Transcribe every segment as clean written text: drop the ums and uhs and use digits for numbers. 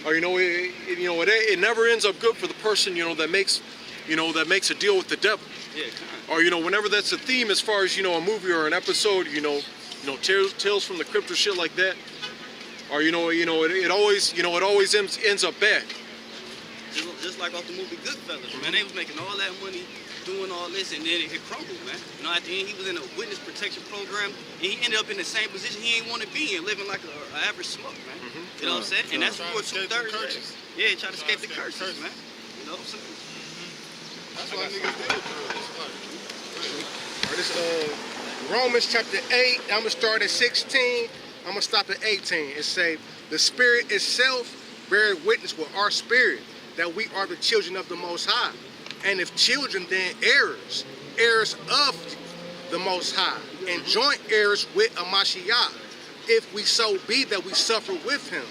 or it never ends up good for the person that makes a deal with the devil. Yeah, or whenever that's a theme as far as a movie or an episode, tales from the crypt or shit like that, or it always ends up bad. Just like off the movie Goodfellas, man. They was making all that money doing all this, and then it crumbled, man. At the end, he was in a witness protection program, and he ended up in the same position he ain't want to be in, living like an average smoke, man. You know what I'm saying? And that's what 2/3. Yeah, try to escape the curses, man. You know what I'm saying? That's why niggas do it. This Romans chapter 8, I'm going to start at 16, I'm going to stop at 18. It say, the Spirit itself beareth witness with our spirit that we are the children of the Most High. And if children, then heirs of the Most High, and joint heirs with a Mashiach, if we so be that we suffer with him,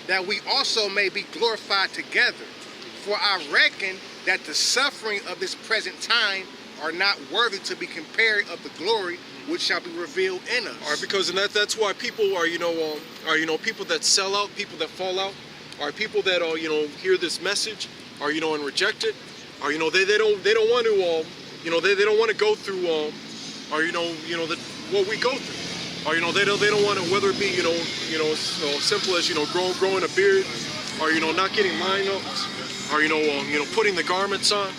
that we also may be glorified together. For I reckon that the suffering of this present time are not worthy to be compared of the glory which shall be revealed in us. All right, because that's why people are people that sell out, people that fall out, are people that hear this message, and reject it, or they don't want to they don't want to go through what we go through, or they don't want to, whether it be so simple as growing a beard, or not getting lineups, or putting the garments on,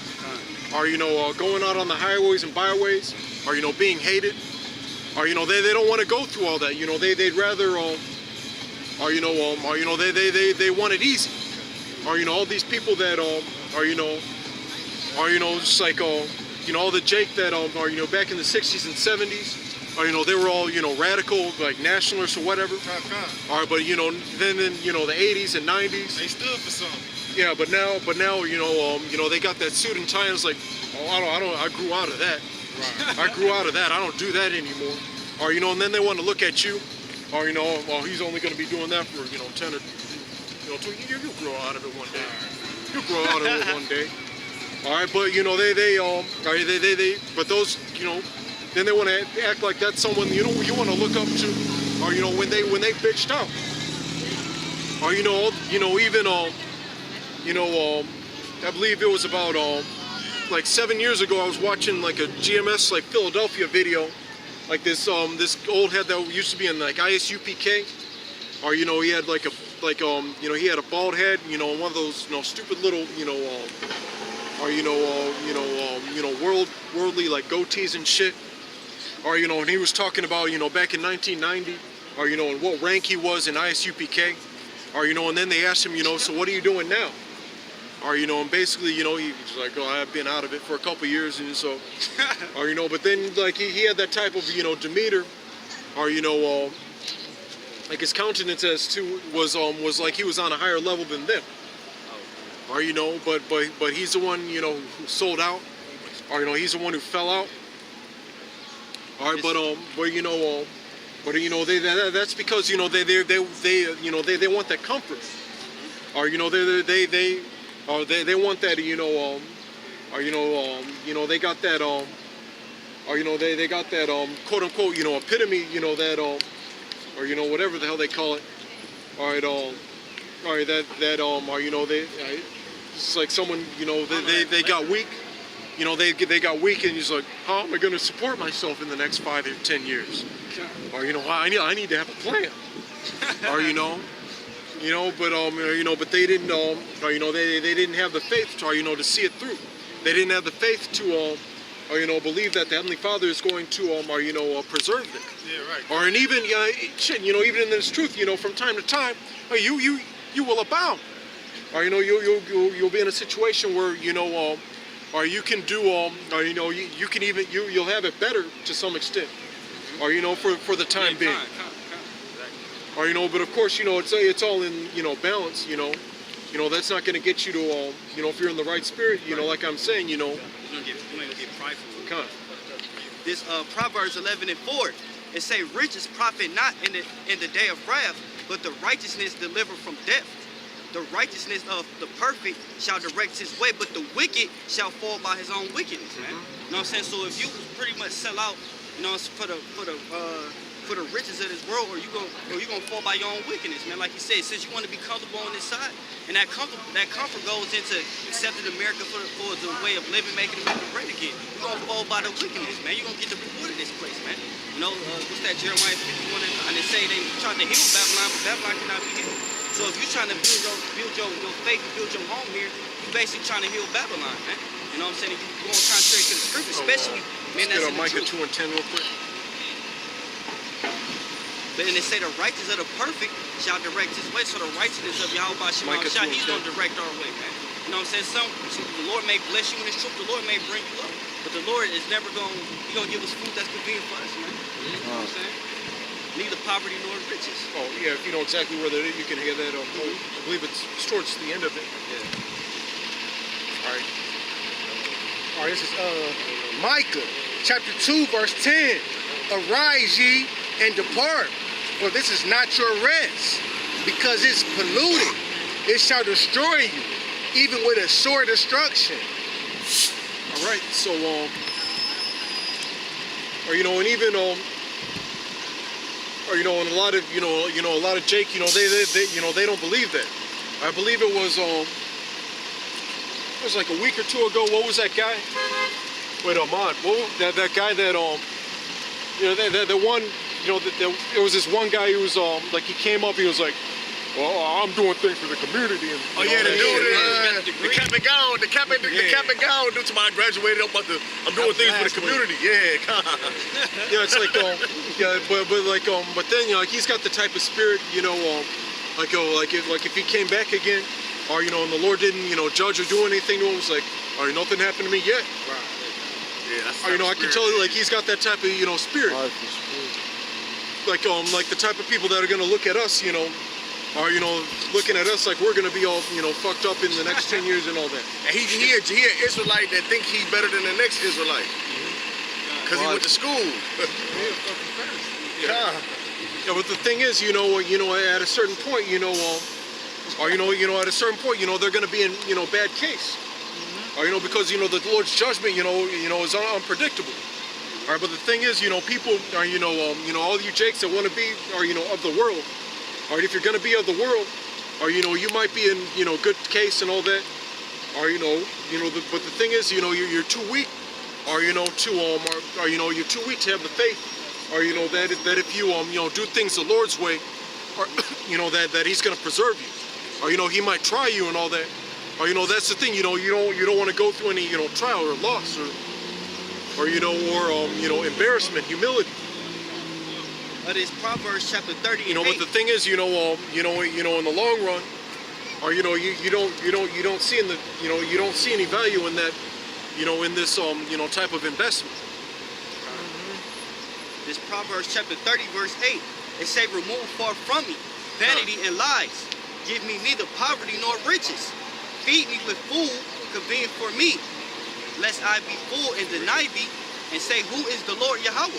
or going out on the highways and byways, or being hated, or they don't want to go through all that. They'd rather they want it easy. Or all these people that just like all the Jake that back in the 60s and 70s, they were all radical, like nationalists or whatever. All right, but then the 80s and 90s, they stood for something. Yeah, but now they got that suit and tie, and it's like, I grew out of that. Right. I grew out of that. I don't do that anymore. Or and then they want to look at you, or well, he's only going to be doing that for 10 or 2. You'll grow out of it one day. You'll grow out of it one day. All right, but but those then they want to act like that's someone you want to look up to, or when they bitched out, or even I believe it was about like 7 years ago, I was watching like a GMS like Philadelphia video, like this old head that used to be in like ISUPK, or he had like he had a bald head, one of those stupid little worldly like goatees and shit, or and he was talking about back in 1990, or and what rank he was in ISUPK, or and then they asked him so what are you doing now? Or and basically he was like, oh, I've been out of it for a couple years, and so or but then like he had that type of demeanor, or like his countenance as to was like he was on a higher level than them, or but he's the one who sold out, or he's the one who fell out. All right, but that's because they want that comfort, or they want that they got that they got that quote unquote epitome that or whatever the hell they call it. All right, they it's like someone they got weak. They got weak, and he's like, how am I going to support myself in the next 5 or 10 years? Or I need to have a plan. Or but they didn't they didn't have the faith to to see it through. They didn't have the faith to believe that the Heavenly Father is going to preserve them. Yeah, right. Or and even even in this truth, from time to time, you will abound. Or you'll be in a situation where or you can do or you can even you'll have it better to some extent, or for the time being. Or but of course it's all in balance. That's not going to get you to if you're in the right spirit. Like I'm saying, you don't get prideful. This Proverbs 11:4, it say, riches profit not in the day of wrath, but the righteousness delivered from death. The righteousness of the perfect shall direct his way, but the wicked shall fall by his own wickedness, man. You know what I'm saying? So if you pretty much sell out, for the for the riches of this world, or you gonna fall by your own wickedness, man. Like he said, since you want to be comfortable on this side, and that comfort goes into accepting America for the way of living, making America great again. You're gonna fall by the wickedness, man. You're gonna get the reward of this place, man. You know, what's that, Jeremiah 51 and they say they trying to heal Babylon, but Babylon cannot be healed. So if you're trying to build your faith and build your home here, you're basically trying to heal Babylon, man. You know what I'm saying? You're going contrary to the scripture, especially, man, that's Let's get on Micah 2 and 10 real quick. But then they say the righteous of the perfect shall direct his way. So the righteousness of Yahweh Shema Shah, he's going to direct our way, man. You know what I'm saying? The Lord may bless you in his truth. The Lord may bring you up. But the Lord is never going to give us food that's convenient for us, man. You know what I'm saying? Neither poverty nor riches. Oh, yeah, if you know exactly where that is, you can hear that. I believe it's towards the end of it. Yeah. All right. All right, this is Micah chapter 2, verse 10. Arise ye and depart, for this is not your rest, because it's polluted. It shall destroy you, even with a sore destruction. All right. So, or you know, and even or you know, and a lot of a lot of Jake, they don't believe that. I believe it was like a week or two ago. What was that guy? Wait, Ahmad. That guy that the one, it was this one guy who was like, he came up, he was like, well, I'm doing things for the community. And, the dude, the cap and gown, the cap and gown, due to my graduated, I'm doing things for the community. Yeah, yeah, it's like, but then, like, he's got the type of spirit, like if he came back again, or, and the Lord didn't, judge or do anything to him, it's like, nothing happened to me yet. Right. Yeah, that's or, I can tell you, like, he's got that type of, spirit. Like the type of people that are gonna look at us, are looking at us like we're gonna be all fucked up in the next 10 years and all that. And he an Israelite that think he's better than the next Israelite because he went to school. Yeah, but the thing is, at a certain point, at a certain point, they're gonna be in bad case, or because the Lord's judgment, is unpredictable. All right, but the thing is, people are, all you Jakes that want to be, are, of the world. All right, if you're going to be of the world, or, you might be in, good case and all that. Or, but the thing is, you're too weak, or, you're too weak to have the faith, or, that if you, do things the Lord's way, or, that He's going to preserve you, or, He might try you and all that. Or, that's the thing, you don't want to go through any, trial or loss or embarrassment, humility. But it's Proverbs chapter 30. But the thing is, in the long run, or you don't see you don't see any value in that, in this type of investment. This Proverbs chapter 30, verse 8. It say, remove far from me vanity and lies. Give me neither poverty nor riches. Feed me with food convenient for me, lest I be full and deny thee, and say, who is the Lord Yahweh?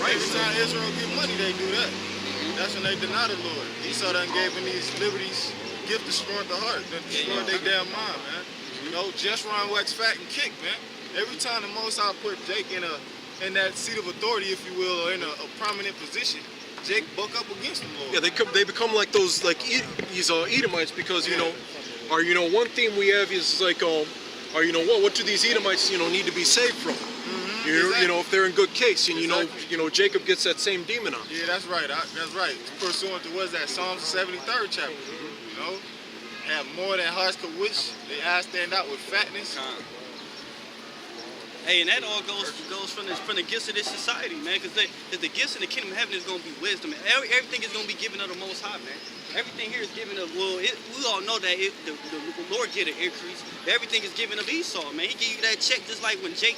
Right. Every time Israel get money, they do that. That's when they deny the Lord. Esau done gave them these liberties, gift destroyed the heart, destroyed their damn mind, man. Just run, wax fat, and kick, man. Every time the Most High put Jake in that seat of authority, if you will, or in a prominent position, Jake buck up against the Lord. Yeah, they become like those these Edomites because one theme we have is like what do these Edomites need to be saved from? Exactly. If they're in good case, and Exactly. Jacob gets that same demon on. Yeah, that's right. That's right. Pursuant to what's that? Psalms 73rd chapter. Have more than hearts could wish. They eyes stand out with fatness. Hey, and that all goes from the gifts of this society, man. Because the gifts in the kingdom of heaven is going to be wisdom. And everything is going to be given of the Most High, man. Everything here is given of, we all know that the Lord get an increase. Everything is given of Esau, man. He give you that check just like when Jake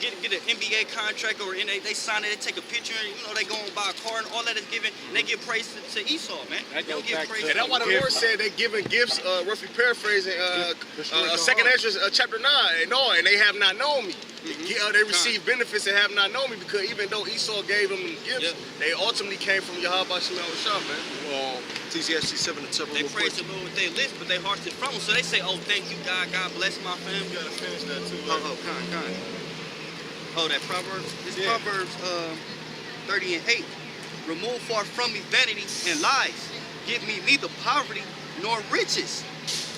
get an NBA contract or they sign it, they take a picture, and they go and buy a car, and all that is given, and they give praise to Esau, man. They don't give praise to And that's why the Lord said they giving gifts, roughly paraphrasing, 2nd Ezra chapter 9. And they have not known me. They receive benefits and have not known me, because even though Esau gave them gifts, they ultimately came from Yahweh Shema Shah, man. Well, Ecclesiastes 7 and 7. They praise the Lord with their lips, but their hearts is from them. So they say, oh, thank you, God. God bless my family. You gotta finish that too. Oh, kind. Oh, that Proverbs? This Proverbs 30:8. Remove far from me vanity and lies. Give me neither poverty nor riches.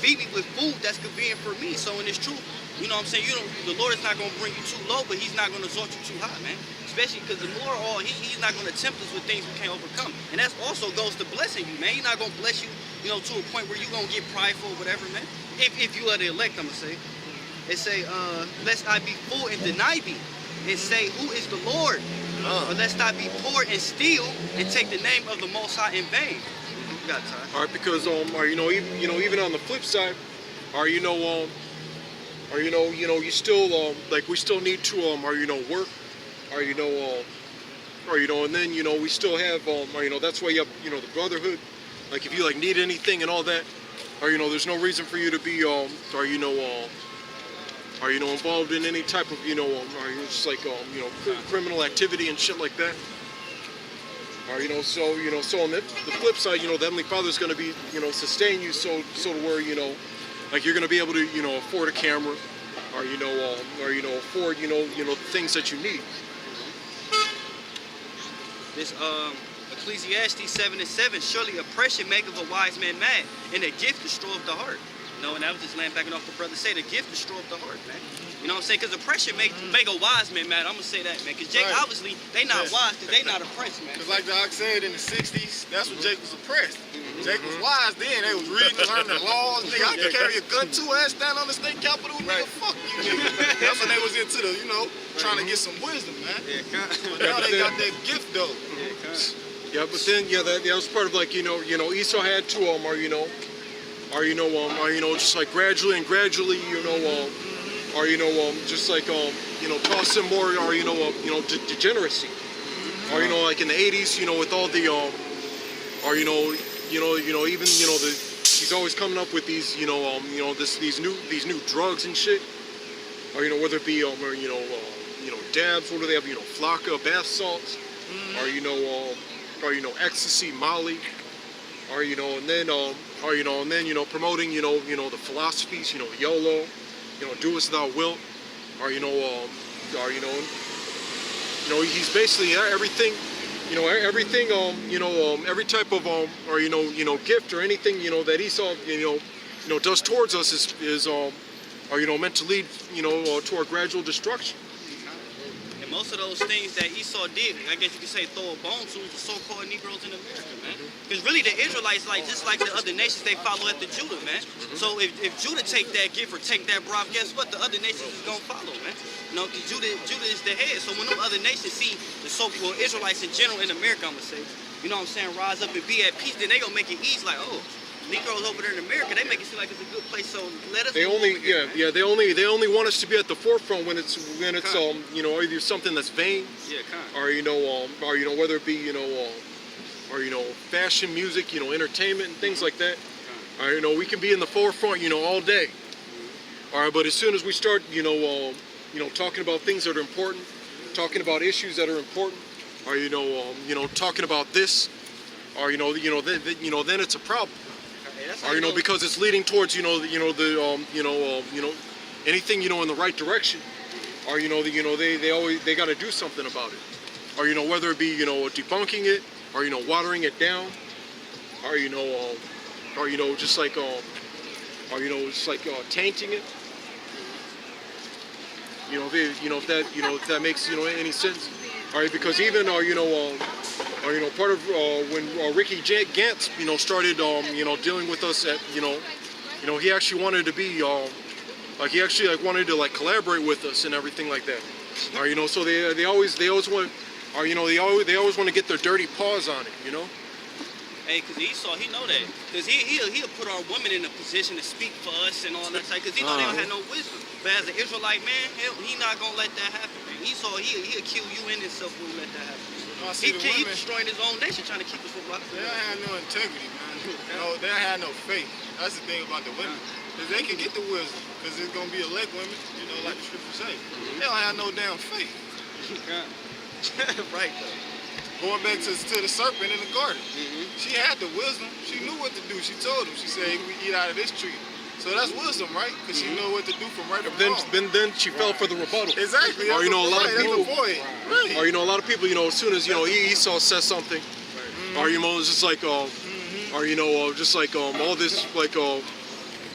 Feed me with food that's convenient for me. So in this truth, you know what I'm saying? The Lord is not going to bring you too low, but he's not going to exalt you too high, man. Especially because the more he's not going to tempt us with things we can't overcome. And that also goes to blessing you, man. He's not going to bless you, you know, to a point where you're going to get prideful or whatever, man. If you are the elect, I'm going to say. It say, lest I be full and deny thee. And say, who is the Lord? But lest I be poor and steal and take the name of the Most High in vain. You got time. All right, because even on the flip side, you still like we still need to work, and then we still have that's why you have the brotherhood. Like if you like need anything and all that, there's no reason for you to be involved in any type of just like criminal activity and shit like that. So on the flip side, the Heavenly Father's going to be sustain you so to where like you're going to be able to afford a camera, or afford the things that you need. This Ecclesiastes 7:7. Surely oppression maketh a wise man mad, and a gift destroyeth the heart. No, and I was just laying backing off the brother say the gift destroyeth the heart, man. You know what I'm saying? Because oppression make a wise man mad. I'm going to say that, man. Because Jake, obviously, they not wise because they not oppressed, man. Because like Doc said, in the 60s, that's when Jake was oppressed. Jake was wise then. They was reading and learning laws. Nigga, I can carry a gun too, ass stand on the state capitol. Nigga, fuck you, nigga. That's when they was into the, trying to get some wisdom, man. But now they got that gift, though. Yeah, but then, that was part of like, Esau had to, just like gradually, just like, toss them more, degeneracy. Or, like in the 80s, with all the, even, he's always coming up with these, these new drugs and shit. Or, whether it be, dabs, what do they have, flocka, bath salts, or, ecstasy, Molly, or, and then promoting, the philosophies, YOLO, do as thou wilt, or, he's basically everything, everything, every type of, gift or anything, that Esau, does towards us is meant to lead, to our gradual destruction. And most of those things that Esau did, I guess you could say throw a bone to the so-called Negroes in America, man. Because really the Israelites, just like the other nations, they follow after Judah, man. So if Judah take that gift or take that bribe, guess what? The other nations is going to follow, man. Because Judah is the head. So when them other nations see the so-called Israelites in general in America, I'm going to say, rise up and be at peace, then they going to make it easy like, oh, Negroes over there in America, they make it seem like it's a good place. So let us. They only want us to be at the forefront when it's either something that's vain, or whether it be fashion, music, entertainment and things like that. We can be in the forefront, all day. All right, but as soon as we start, talking about things that are important, talking about issues that are important, or talking about this, or then it's a problem. Or because it's leading towards anything in the right direction, or they got to do something about it, or whether it be debunking it, or watering it down, or just like tainting it. If that makes any sense. All right, because even part of when Ricky Gantz started dealing with us at he actually wanted to be wanted to collaborate with us and everything like that. So they always want they always want to get their dirty paws on it, Hey, because Esau, he know that. Because he'll put our women in a position to speak for us and all that type. Because he know they don't have no wisdom. But as an Israelite man, he not going to let that happen, man. Esau, he'll kill you in himself when he let that happen. He's destroying his own nation, trying to keep us with rock. They don't have no integrity, man. They don't have no faith. That's the thing about the women. Because they can get the wisdom. Because it's going to be elect women, like the scripture say. They don't have no damn faith. Right, though. Going back to the serpent in the garden. She had the wisdom. She knew what to do. She told him. She said, if we eat out of this tree, So that's wisdom, right? Because she know what to do from right from wrong. Then she fell for the rebuttal. Exactly. Or, you know, a lot of people. Right. Or, you know, a lot of people, you know, as soon as, you know, Esau says something, or, you know, it's just like, or, you know, just like, all this, like,